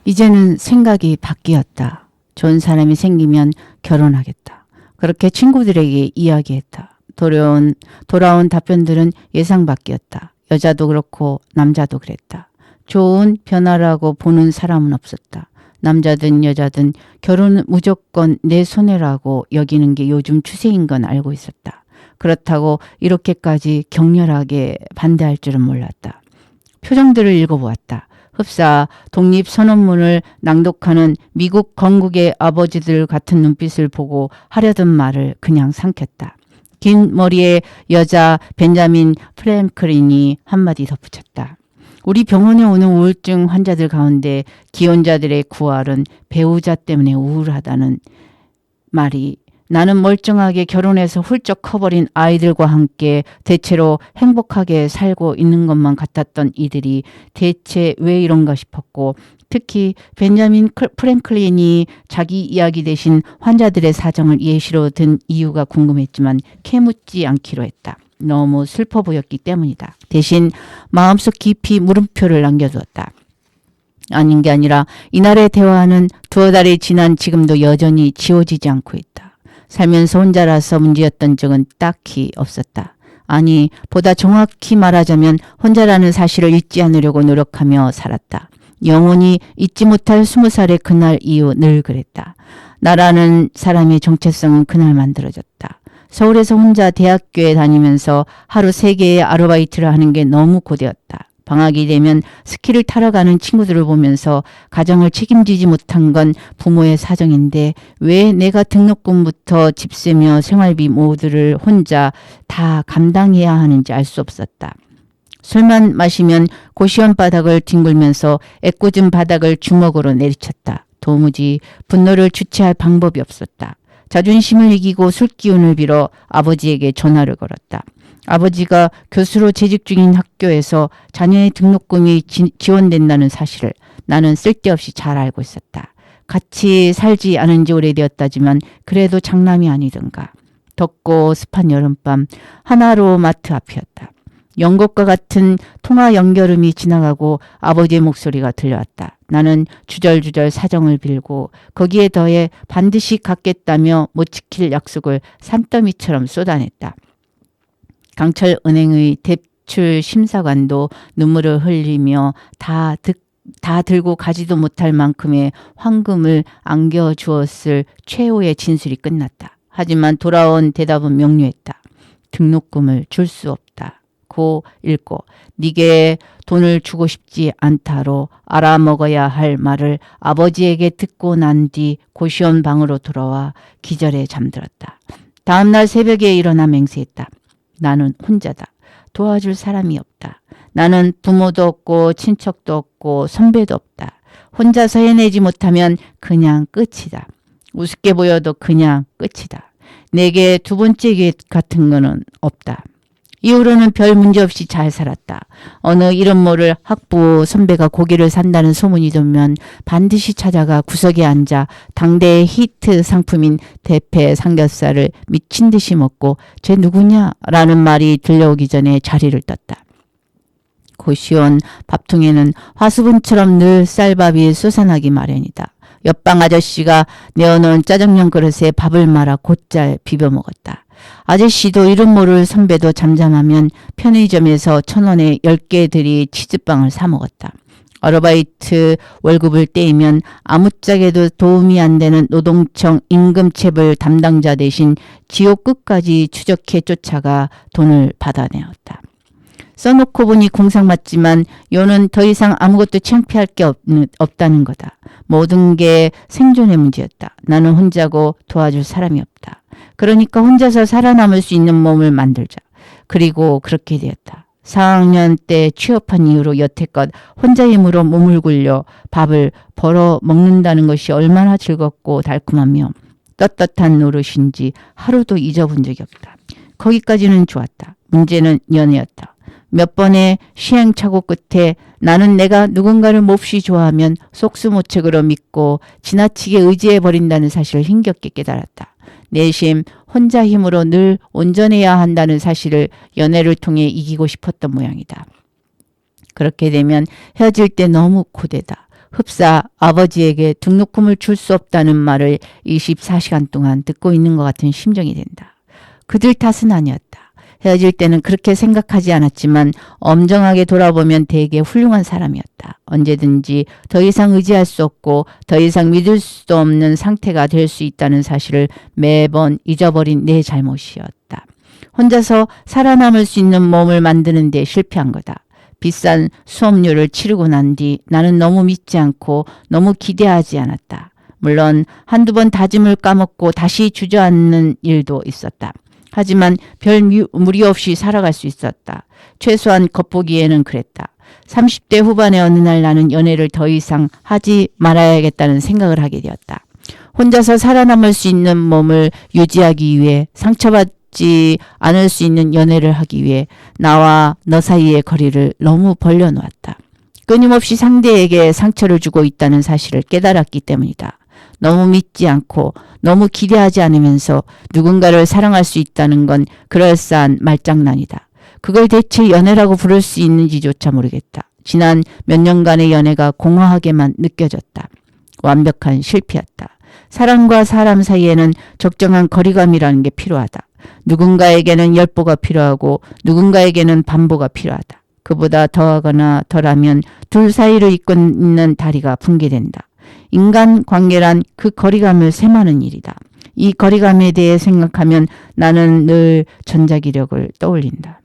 이제는 생각이 바뀌었다. 좋은 사람이 생기면 결혼하겠다. 그렇게 친구들에게 이야기했다. 돌아온 답변들은 예상 밖이었다. 여자도 그렇고 남자도 그랬다. 좋은 변화라고 보는 사람은 없었다. 남자든 여자든 결혼은 무조건 내 손해라고 여기는 게 요즘 추세인 건 알고 있었다. 그렇다고 이렇게까지 격렬하게 반대할 줄은 몰랐다. 표정들을 읽어보았다. 흡사 독립선언문을 낭독하는 미국 건국의 아버지들 같은 눈빛을 보고 하려던 말을 그냥 삼켰다. 긴 머리의 여자 벤자민 프랭클린이 한마디 덧붙였다. 우리 병원에 오는 우울증 환자들 가운데 기혼자들의 9할은 배우자 때문에 우울하다는 말이 나는 멀쩡하게 결혼해서 훌쩍 커버린 아이들과 함께 대체로 행복하게 살고 있는 것만 같았던 이들이 대체 왜 이런가 싶었고 특히 벤자민 프랭클린이 자기 이야기 대신 환자들의 사정을 예시로 든 이유가 궁금했지만 캐묻지 않기로 했다. 너무 슬퍼 보였기 때문이다. 대신 마음속 깊이 물음표를 남겨두었다. 아닌 게 아니라 이날의 대화는 두어 달이 지난 지금도 여전히 지워지지 않고 있다. 살면서 혼자라서 문제였던 적은 딱히 없었다. 아니, 보다 정확히 말하자면 혼자라는 사실을 잊지 않으려고 노력하며 살았다. 영원히 잊지 못할 20살의 그날 이후 늘 그랬다. 나라는 사람의 정체성은 그날 만들어졌다. 서울에서 혼자 대학교에 다니면서 하루 3개의 아르바이트를 하는 게 너무 고되었다. 방학이 되면 스키를 타러 가는 친구들을 보면서 가정을 책임지지 못한 건 부모의 사정인데 왜 내가 등록금부터 집세며 생활비 모두를 혼자 다 감당해야 하는지 알 수 없었다. 술만 마시면 고시원 바닥을 뒹굴면서 애꿎은 바닥을 주먹으로 내리쳤다. 도무지 분노를 주체할 방법이 없었다. 자존심을 이기고 술기운을 빌어 아버지에게 전화를 걸었다. 아버지가 교수로 재직 중인 학교에서 자녀의 등록금이 지원된다는 사실을 나는 쓸데없이 잘 알고 있었다. 같이 살지 않은 지 오래되었다지만 그래도 장남이 아니던가. 덥고 습한 여름밤 하나로 마트 앞이었다. 연극과 같은 통화 연결음이 지나가고 아버지의 목소리가 들려왔다. 나는 주절주절 사정을 빌고 거기에 더해 반드시 갚겠다며 못 지킬 약속을 산더미처럼 쏟아냈다. 강철은행의 대출 심사관도 눈물을 흘리며 다 들고 가지도 못할 만큼의 황금을 안겨주었을 최후의 진술이 끝났다. 하지만 돌아온 대답은 명료했다. 등록금을 줄 수 없다. 고 읽고 네게 돈을 주고 싶지 않다로 알아먹어야 할 말을 아버지에게 듣고 난 뒤 고시원 방으로 돌아와 기절에 잠들었다. 다음날 새벽에 일어나 맹세했다. 나는 혼자다. 도와줄 사람이 없다. 나는 부모도 없고 친척도 없고 선배도 없다. 혼자서 해내지 못하면 그냥 끝이다. 우습게 보여도 그냥 끝이다. 내게 두 번째 기회 같은 거는 없다. 이후로는 별 문제 없이 잘 살았다. 어느 이름 모를 학부 선배가 고기를 산다는 소문이 돌면 반드시 찾아가 구석에 앉아 당대의 히트 상품인 대패 삼겹살을 미친 듯이 먹고 쟤 누구냐? 라는 말이 들려오기 전에 자리를 떴다. 고시원 밥통에는 화수분처럼 늘 쌀밥이 솟아나기 마련이다. 옆방 아저씨가 내어놓은 짜장면 그릇에 밥을 말아 곧잘 비벼 먹었다. 아저씨도 이름 모를 선배도 잠잠하면 편의점에서 1,000원에 10개들이 치즈빵을 사 먹었다. 아르바이트 월급을 떼이면 아무짝에도 도움이 안 되는 노동청 임금체불 담당자 대신 지옥 끝까지 추적해 쫓아가 돈을 받아내었다. 써놓고 보니 공상 맞지만 요는 더 이상 아무것도 창피할 게 없다는 거다. 모든 게 생존의 문제였다. 나는 혼자고 도와줄 사람이 없다. 그러니까 혼자서 살아남을 수 있는 몸을 만들자. 그리고 그렇게 되었다. 4학년 때 취업한 이후로 여태껏 혼자 힘으로 몸을 굴려 밥을 벌어 먹는다는 것이 얼마나 즐겁고 달콤하며 떳떳한 노릇인지 하루도 잊어본 적이 없다. 거기까지는 좋았다. 문제는 연애였다. 몇 번의 시행착오 끝에 나는 내가 누군가를 몹시 좋아하면 속수무책으로 믿고 지나치게 의지해버린다는 사실을 힘겹게 깨달았다. 내심 혼자 힘으로 늘 온전해야 한다는 사실을 연애를 통해 이기고 싶었던 모양이다. 그렇게 되면 헤어질 때 너무 고되다. 흡사 아버지에게 등록금을 줄 수 없다는 말을 24시간 동안 듣고 있는 것 같은 심정이 된다. 그들 탓은 아니었다. 헤어질 때는 그렇게 생각하지 않았지만 엄정하게 돌아보면 되게 훌륭한 사람이었다. 언제든지 더 이상 의지할 수 없고 더 이상 믿을 수도 없는 상태가 될 수 있다는 사실을 매번 잊어버린 내 잘못이었다. 혼자서 살아남을 수 있는 몸을 만드는 데 실패한 거다. 비싼 수업료를 치르고 난 뒤 나는 너무 믿지 않고 너무 기대하지 않았다. 물론 한두 번 다짐을 까먹고 다시 주저앉는 일도 있었다. 하지만 별 무리 없이 살아갈 수 있었다. 최소한 겉보기에는 그랬다. 30대 후반의 어느 날 나는 연애를 더 이상 하지 말아야겠다는 생각을 하게 되었다. 혼자서 살아남을 수 있는 몸을 유지하기 위해 상처받지 않을 수 있는 연애를 하기 위해 나와 너 사이의 거리를 너무 벌려놓았다. 끊임없이 상대에게 상처를 주고 있다는 사실을 깨달았기 때문이다. 너무 믿지 않고 너무 기대하지 않으면서 누군가를 사랑할 수 있다는 건 그럴싸한 말장난이다. 그걸 대체 연애라고 부를 수 있는지조차 모르겠다. 지난 몇 년간의 연애가 공허하게만 느껴졌다. 완벽한 실패였다. 사람과 사람 사이에는 적정한 거리감이라는 게 필요하다. 누군가에게는 열보가 필요하고 누군가에게는 반보가 필요하다. 그보다 더하거나 덜하면 둘 사이를 잇는 다리가 붕괴된다. 인간 관계란 그 거리감을 셈하는 일이다. 이 거리감에 대해 생각하면 나는 늘 전자기력을 떠올린다.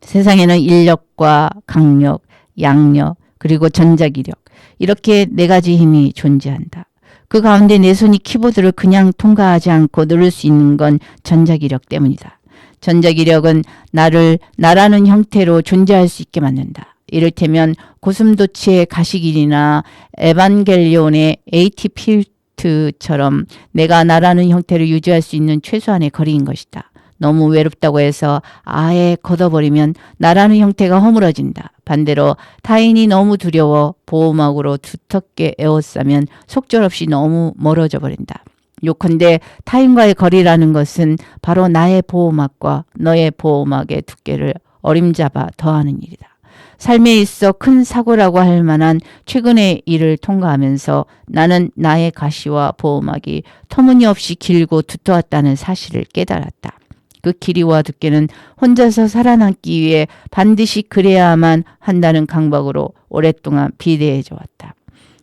세상에는 인력과 강력, 양력, 그리고 전자기력 이렇게 네 가지 힘이 존재한다. 그 가운데 내 손이 키보드를 그냥 통과하지 않고 누를 수 있는 건 전자기력 때문이다. 전자기력은 나를 나라는 형태로 존재할 수 있게 만든다. 이를테면 고슴도치의 가시길이나 에반겔리온의 AT 필트처럼 내가 나라는 형태를 유지할 수 있는 최소한의 거리인 것이다. 너무 외롭다고 해서 아예 걷어버리면 나라는 형태가 허물어진다. 반대로 타인이 너무 두려워 보호막으로 두텁게 에워싸면 속절없이 너무 멀어져 버린다. 요컨대 타인과의 거리라는 것은 바로 나의 보호막과 너의 보호막의 두께를 어림잡아 더하는 일이다. 삶에 있어 큰 사고라고 할 만한 최근의 일을 통과하면서 나는 나의 가시와 보호막이 터무니없이 길고 두터웠다는 사실을 깨달았다. 그 길이와 두께는 혼자서 살아남기 위해 반드시 그래야만 한다는 강박으로 오랫동안 비대해져 왔다.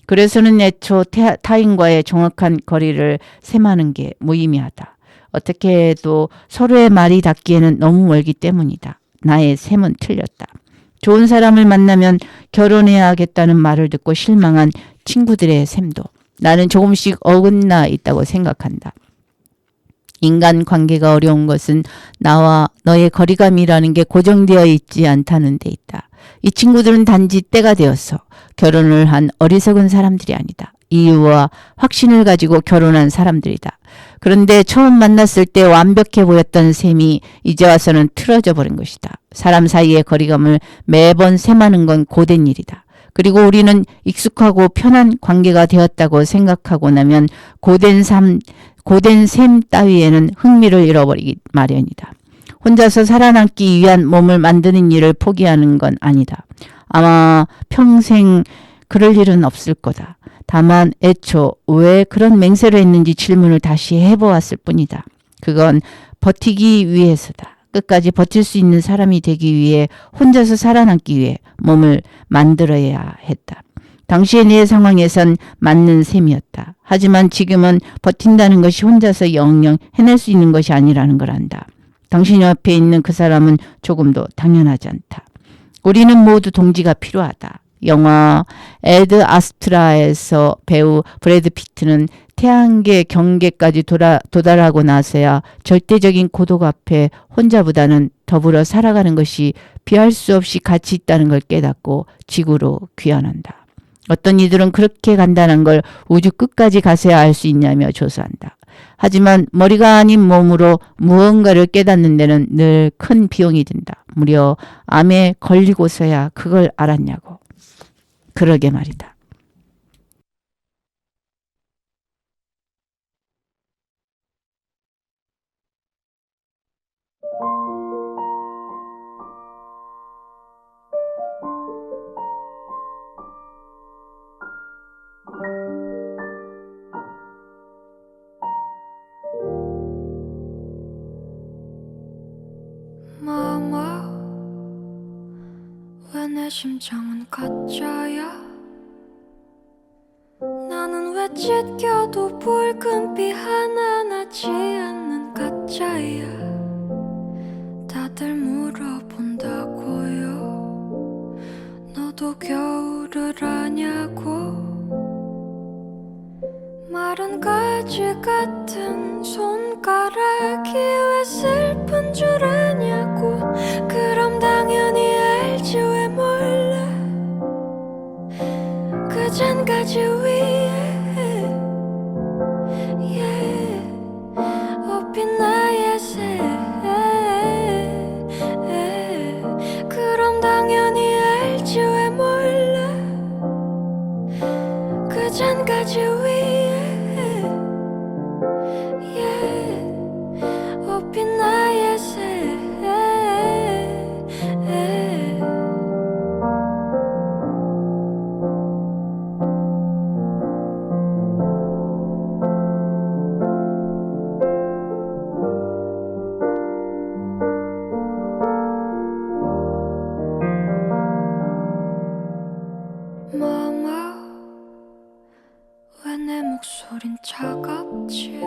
그래서는 애초 타인과의 정확한 거리를 셈하는 게 무의미하다. 어떻게 해도 서로의 말이 닿기에는 너무 멀기 때문이다. 나의 셈은 틀렸다. 좋은 사람을 만나면 결혼해야겠다는 말을 듣고 실망한 친구들의 셈도 나는 조금씩 어긋나 있다고 생각한다. 인간 관계가 어려운 것은 나와 너의 거리감이라는 게 고정되어 있지 않다는 데 있다. 이 친구들은 단지 때가 되어서 결혼을 한 어리석은 사람들이 아니다. 이유와 확신을 가지고 결혼한 사람들이다. 그런데 처음 만났을 때 완벽해 보였던 셈이 이제 와서는 틀어져 버린 것이다. 사람 사이의 거리감을 매번 셈하는 건 고된 일이다. 그리고 우리는 익숙하고 편한 관계가 되었다고 생각하고 나면 고된 셈 따위에는 흥미를 잃어버리기 마련이다. 혼자서 살아남기 위한 몸을 만드는 일을 포기하는 건 아니다. 아마 평생 그럴 일은 없을 거다. 다만 애초 왜 그런 맹세를 했는지 질문을 다시 해보았을 뿐이다. 그건 버티기 위해서다. 끝까지 버틸 수 있는 사람이 되기 위해 혼자서 살아남기 위해 몸을 만들어야 했다. 당시의 내 상황에선 맞는 셈이었다. 하지만 지금은 버틴다는 것이 혼자서 영영 해낼 수 있는 것이 아니라는 걸 안다. 당신 옆에 있는 그 사람은 조금도 당연하지 않다. 우리는 모두 동지가 필요하다. 영화 에드 아스트라에서 배우 브래드 피트는 태양계 경계까지 도달하고 나서야 절대적인 고독 앞에 혼자보다는 더불어 살아가는 것이 비할 수 없이 가치 있다는 걸 깨닫고 지구로 귀환한다. 어떤 이들은 그렇게 간단한 걸 우주 끝까지 가서야 알 수 있냐며 조소한다. 하지만 머리가 아닌 몸으로 무언가를 깨닫는 데는 늘 큰 비용이 든다. 무려 암에 걸리고서야 그걸 알았냐고. 그러게 말이다. 마마 왜 내 심장은 가짜야 나는 왜 찢겨도 붉은빛 하나 나지 않는 가짜야 다들 물어본다고요 너도 겨울을 아냐고 마른 가지 같은 손가락이 왜 슬픈 줄 아냐고. 그럼 당연히 알지 왜 몰라. 그 잔가지 위에 업힌 나의 새. 그럼 당연히 알지 왜 몰라. 그 잔가지 위에 업힌 나의 새. 마마, 왜 내 목소린 차갑지?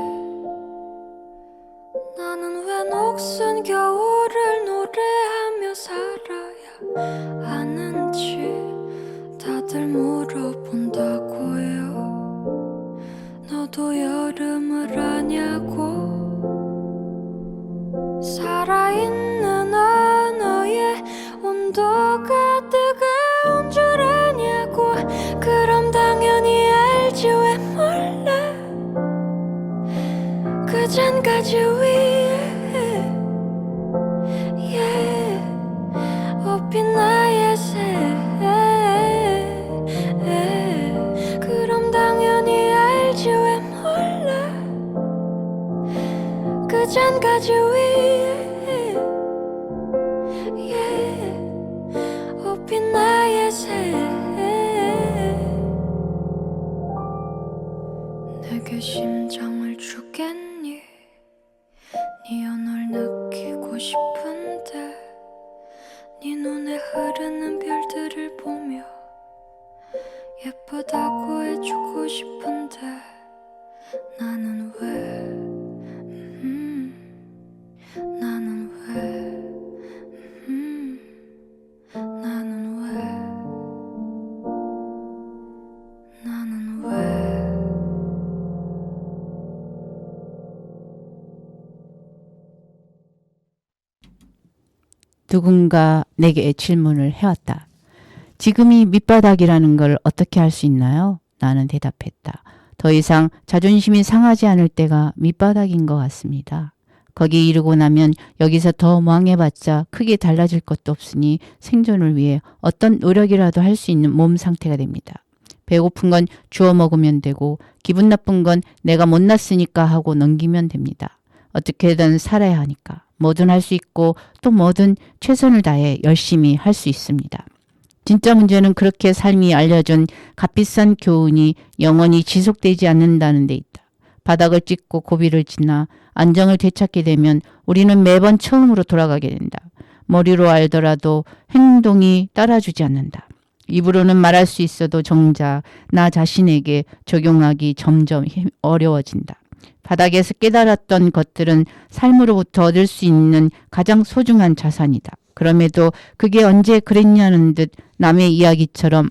나는 왜 녹슨 겨울을 노래하며 살아야 하는지 다들 물어본다고요. 너도 여름을 아냐고. 살아있는 언어에 온도가 뜨거운 줄 아냐고. 그럼 당연히 알지 왜 몰라. 그 잔가지 위에 업힌 나의 새. 그럼 당연히 알지 왜 몰라. 그 잔가지 위에 업힌 나의 새. 내게 심장을 주겠니? 네 연을 느끼고 싶은데. 네 눈에 흐르는 별들을 보며 예쁘다고 해주고 싶은데. 나는 왜 나는 왜 나는 왜 나는 왜. 누군가 내게 질문을 해왔다. 지금이 밑바닥이라는 걸 어떻게 알 수 있나요? 나는 대답했다. 더 이상 자존심이 상하지 않을 때가 밑바닥인 것 같습니다. 거기 이르고 나면 여기서 더 망해봤자 크게 달라질 것도 없으니 생존을 위해 어떤 노력이라도 할 수 있는 몸 상태가 됩니다. 배고픈 건 주워 먹으면 되고 기분 나쁜 건 내가 못났으니까 하고 넘기면 됩니다. 어떻게든 살아야 하니까 뭐든 할 수 있고 또 뭐든 최선을 다해 열심히 할 수 있습니다. 진짜 문제는 그렇게 삶이 알려준 값비싼 교훈이 영원히 지속되지 않는다는 데 있다. 바닥을 찍고 고비를 지나 안정을 되찾게 되면 우리는 매번 처음으로 돌아가게 된다. 머리로 알더라도 행동이 따라주지 않는다. 입으로는 말할 수 있어도 정작 나 자신에게 적용하기 점점 어려워진다. 바닥에서 깨달았던 것들은 삶으로부터 얻을 수 있는 가장 소중한 자산이다. 그럼에도 그게 언제 그랬냐는 듯 남의 이야기처럼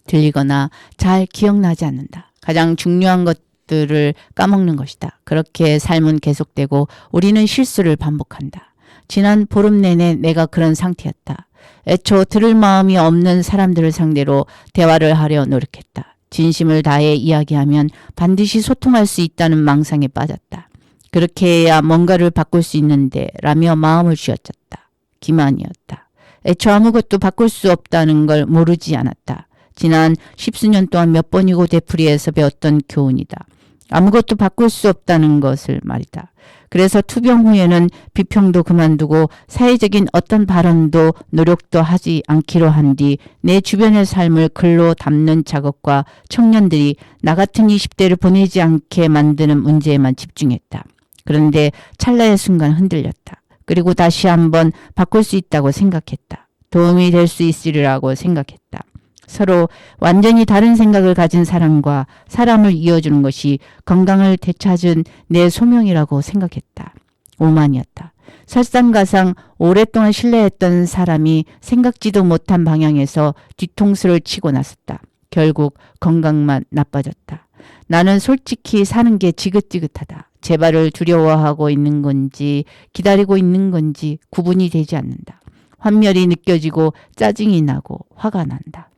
들리거나 잘 기억나지 않는다. 가장 중요한 것들을 까먹는 것이다. 그렇게 삶은 계속되고 우리는 실수를 반복한다. 지난 보름 내내 내가 그런 상태였다. 애초 들을 마음이 없는 사람들을 상대로 대화를 하려 노력했다. 진심을 다해 이야기하면 반드시 소통할 수 있다는 망상에 빠졌다. 그렇게 해야 뭔가를 바꿀 수 있는데 라며 마음을 쥐어짰다. 기만이었다. 애초 아무것도 바꿀 수 없다는 걸 모르지 않았다. 지난 10수년 동안 몇 번이고 되풀이해서 배웠던 교훈이다. 아무것도 바꿀 수 없다는 것을 말이다. 그래서 투병 후에는 비평도 그만두고 사회적인 어떤 발언도 노력도 하지 않기로 한 뒤 내 주변의 삶을 글로 담는 작업과 청년들이 나 같은 20대를 보내지 않게 만드는 문제에만 집중했다. 그런데 찰나의 순간 흔들렸다. 그리고 다시 한번 바꿀 수 있다고 생각했다. 도움이 될 수 있으리라고 생각했다. 서로 완전히 다른 생각을 가진 사람과 사람을 이어주는 것이 건강을 되찾은 내 소명이라고 생각했다. 오만이었다. 설상가상 오랫동안 신뢰했던 사람이 생각지도 못한 방향에서 뒤통수를 치고 나섰다. 결국 건강만 나빠졌다. 나는 솔직히 사는 게 지긋지긋하다. 재발을 두려워하고 있는 건지 기다리고 있는 건지 구분이 되지 않는다. 환멸이 느껴지고 짜증이 나고 화가 난다.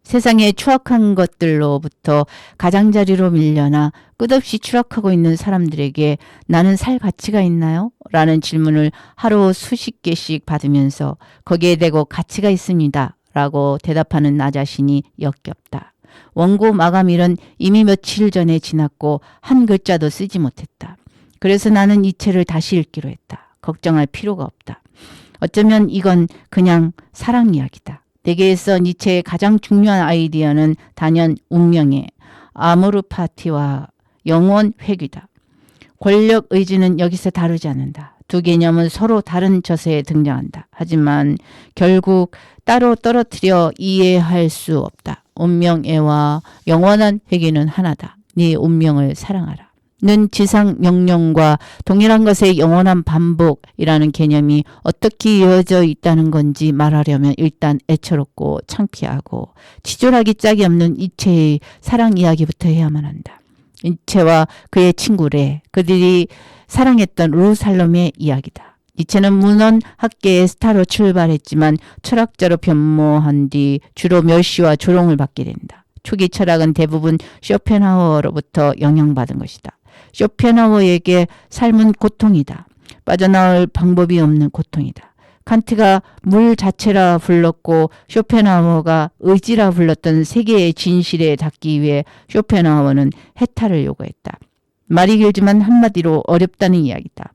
세상의 추악한 것들로부터 가장자리로 밀려나 끝없이 추락하고 있는 사람들에게 나는 살 가치가 있나요? 라는 질문을 하루 수십 개씩 받으면서 거기에 대고 가치가 있습니다. 라고 대답하는 나 자신이 역겹다. 원고 마감일은 이미 며칠 전에 지났고 한 글자도 쓰지 못했다. 그래서 나는 이 책을 다시 읽기로 했다. 걱정할 필요가 없다. 어쩌면 이건 그냥 사랑 이야기다. 내게에서 니체의 가장 중요한 아이디어는 단연 운명의 아모르 파티와 영원 회귀다. 권력 의지는 여기서 다루지 않는다. 두 개념은 서로 다른 저서에 등장한다. 하지만 결국 따로 떨어뜨려 이해할 수 없다. 운명애와 영원한 회귀는 하나다. 네 운명을 사랑하라. 는 지상 명령과 동일한 것의 영원한 반복이라는 개념이 어떻게 이어져 있다는 건지 말하려면 일단 애처롭고 창피하고 치졸하기 짝이 없는 이체의 사랑 이야기부터 해야만 한다. 이체와 그의 친구 레, 그들이 사랑했던 루살롬의 이야기다. 니체는 문헌학계의 스타로 출발했지만 철학자로 변모한 뒤 주로 멸시와 조롱을 받게 된다. 초기 철학은 대부분 쇼펜하우어로부터 영향받은 것이다. 쇼펜하우어에게 삶은 고통이다. 빠져나올 방법이 없는 고통이다. 칸트가 물 자체라 불렀고 쇼펜하우어가 의지라 불렀던 세계의 진실에 닿기 위해 쇼펜하우어는 해탈을 요구했다. 말이 길지만 한마디로 어렵다는 이야기다.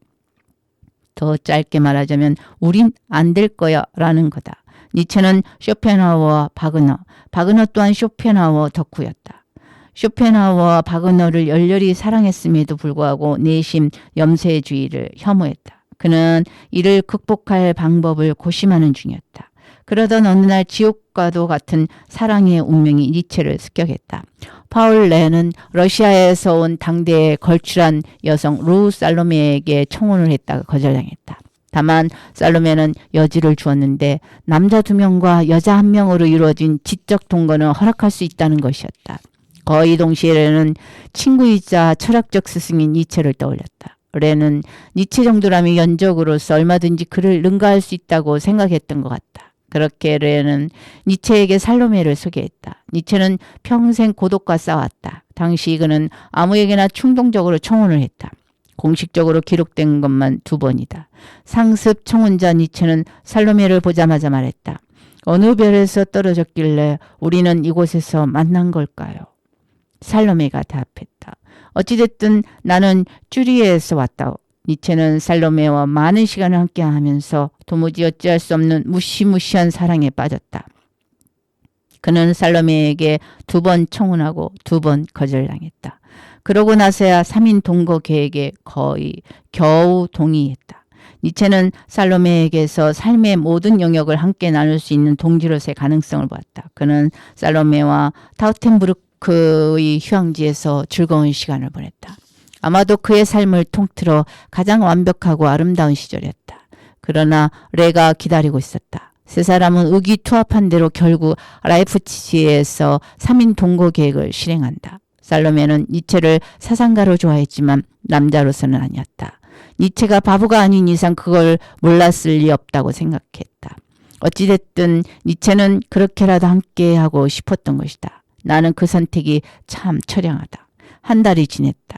더 짧게 말하자면 우린 안 될 거야 라는 거다. 니체는 쇼펜하우어와 바그너 또한 쇼펜하우어 덕후였다. 쇼펜하우어와 바그너를 열렬히 사랑했음에도 불구하고 내심 염세주의를 혐오했다. 그는 이를 극복할 방법을 고심하는 중이었다. 그러던 어느 날 지옥과도 같은 사랑의 운명이 니체를 습격했다. 파울 레는 러시아에서 온 당대의 걸출한 여성 루 살로메에게 청혼을 했다가 거절당했다. 다만 살로메는 여지를 주었는데 남자 2명과 여자 1명으로 이루어진 지적 동거는 허락할 수 있다는 것이었다. 거의 동시에 레는 친구이자 철학적 스승인 니체를 떠올렸다. 레는 니체 정도라면 연적으로서 얼마든지 그를 능가할 수 있다고 생각했던 것 같다. 그렇게 레는 니체에게 살로메를 소개했다. 니체는 평생 고독과 싸웠다. 당시 그는 아무에게나 충동적으로 청혼을 했다. 공식적으로 기록된 것만 2번이다. 상습 청혼자 니체는 살로메를 보자마자 말했다. 어느 별에서 떨어졌길래 우리는 이곳에서 만난 걸까요? 살로메가 답했다. 어찌됐든 나는 쭈리에서 왔다. 니체는 살로메와 많은 시간을 함께하면서 도무지 어찌할 수 없는 무시무시한 사랑에 빠졌다. 그는 살로메에게 2번 청혼하고 2번 거절당했다. 그러고 나서야 3인 동거 계획에 거의 겨우 동의했다. 니체는 살로메에게서 삶의 모든 영역을 함께 나눌 수 있는 동지로서의 가능성을 보았다. 그는 살로메와 타우텐부르크의 휴양지에서 즐거운 시간을 보냈다. 아마도 그의 삶을 통틀어 가장 완벽하고 아름다운 시절이었다. 그러나 레가 기다리고 있었다. 세 사람은 의기투합한 대로 결국 라이프치히에서 3인 동거 계획을 실행한다. 살로메는 니체를 사상가로 좋아했지만 남자로서는 아니었다. 니체가 바보가 아닌 이상 그걸 몰랐을 리 없다고 생각했다. 어찌됐든 니체는 그렇게라도 함께하고 싶었던 것이다. 나는 그 선택이 참 처량하다. 한 달이 지냈다.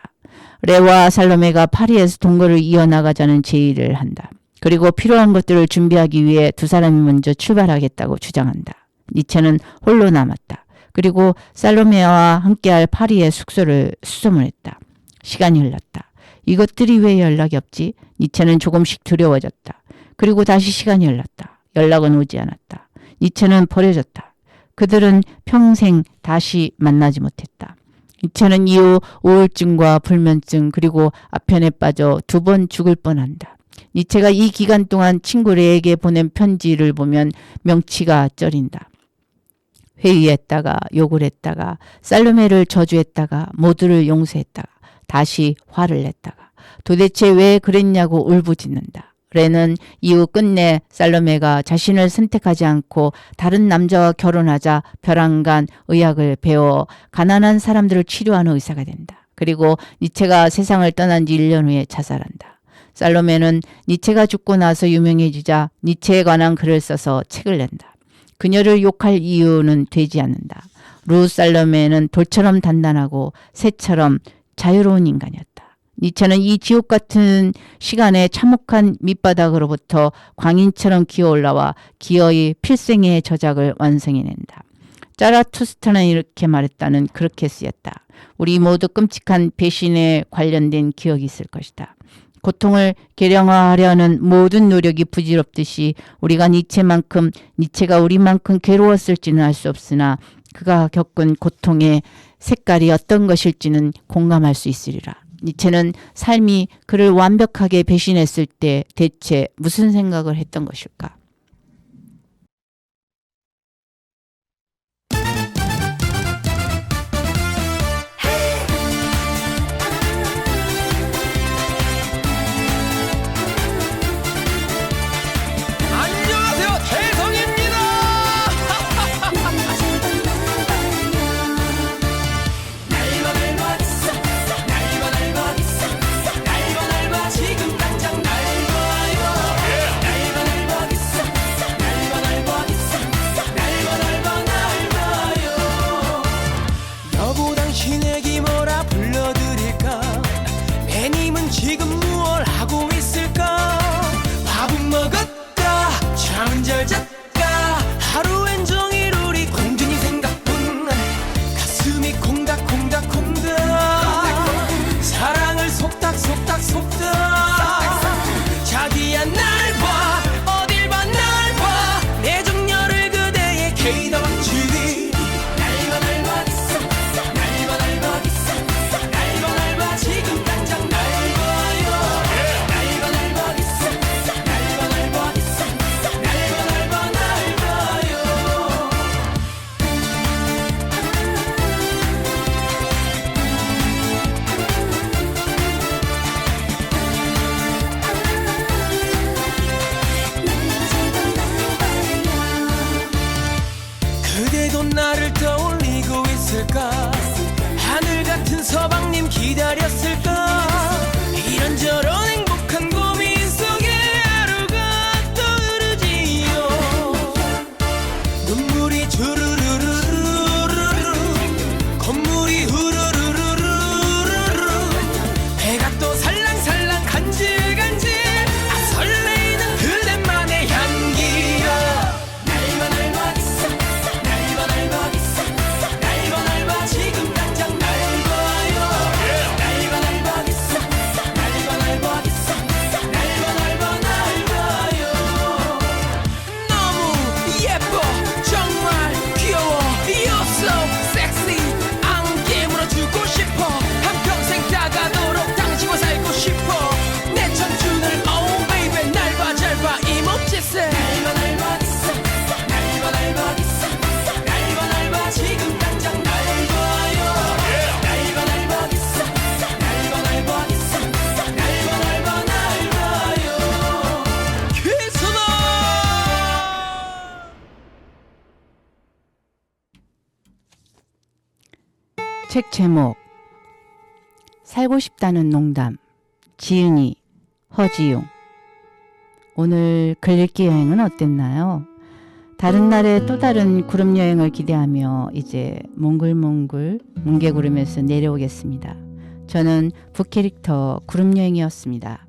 레와 살로메가 파리에서 동거를 이어나가자는 제의를 한다. 그리고 필요한 것들을 준비하기 위해 2 사람이 먼저 출발하겠다고 주장한다. 니체는 홀로 남았다. 그리고 살로메와 함께할 파리의 숙소를 수소문했다. 시간이 흘렀다. 이것들이 왜 연락이 없지? 니체는 조금씩 두려워졌다. 그리고 다시 시간이 흘렀다. 연락은 오지 않았다. 니체는 버려졌다. 그들은 평생 다시 만나지 못했다. 니체는 이후 우울증과 불면증 그리고 아편에 빠져 2번 죽을 뻔한다. 니체가 이 기간 동안 친구 레에게 보낸 편지를 보면 명치가 쩌린다. 회의했다가 욕을 했다가 살로메를 저주했다가 모두를 용서했다가 다시 화를 냈다가 도대체 왜 그랬냐고 울부짖는다. 레는 이후 끝내 살로메가 자신을 선택하지 않고 다른 남자와 결혼하자 벼랑간 의학을 배워 가난한 사람들을 치료하는 의사가 된다. 그리고 니체가 세상을 떠난 지 1년 후에 자살한다. 살로메는 니체가 죽고 나서 유명해지자 니체에 관한 글을 써서 책을 낸다. 그녀를 욕할 이유는 되지 않는다. 루 살로메는 돌처럼 단단하고 새처럼 자유로운 인간이었다. 니체는 이 지옥 같은 시간에 참혹한 밑바닥으로부터 광인처럼 기어올라와 기어이 필생의 저작을 완성해낸다. 자라투스트라는 이렇게 말했다는 그렇게 쓰였다. 우리 모두 끔찍한 배신에 관련된 기억이 있을 것이다. 고통을 계량화하려는 모든 노력이 부질없듯이 우리가 니체가 우리만큼 괴로웠을지는 알 수 없으나 그가 겪은 고통의 색깔이 어떤 것일지는 공감할 수 있으리라. 니체는 삶이 그를 완벽하게 배신했을 때 대체 무슨 생각을 했던 것일까? 안녕하세요, 태성입니다. 날봐 지금 당장 날봐요. 날봐요. 여보 당신에게 뭐라 불러드릴까? 매님은 지금 무얼 하고 있을까? 밥은 먹었다, 잠은 잘 잤다. 하루엔 종일 우리 공주님 생각뿐. 가슴이 콩닥콩닥콩닥. 사랑을 속닥속닥 자기야 날 봐, 어딜 봐 날 봐. 내 정열을 그대의 게이다 방치니. 날봐 지금 당장 날봐요. 날봐요. 그대도 나를 떠올리고 있을까? 하늘 같은 서방님 기다렸을까? 이런저런 행복한 고민 속에 하루가 떠오르지요. 눈물이 주르르르르르, 콧물이 후루루루루루루. 배가 또 살랑살랑 간질간질. 설레이는 그대만의 향기야. 날봐 지금 당장 날봐요. 날봐요. 너무 예뻐, 정말 귀여워. You're so sexy. 안개 물어주고 싶어. 한평생 다가도록 당신과 살고 싶어. 내 청춘을 oh baby. 날봐 잘봐 이 몸짓을. 날봐 지금 당장 날봐요. 날봐요. 귀순아. 책 제목 살고 싶다는 농담. 지은이, 허지용. 오늘 글읽기 여행은 어땠나요? 다른 날에 또 다른 구름 여행을 기대하며 이제 몽글몽글 뭉게구름에서 내려오겠습니다. 저는 북캐릭터 구름 여행이었습니다.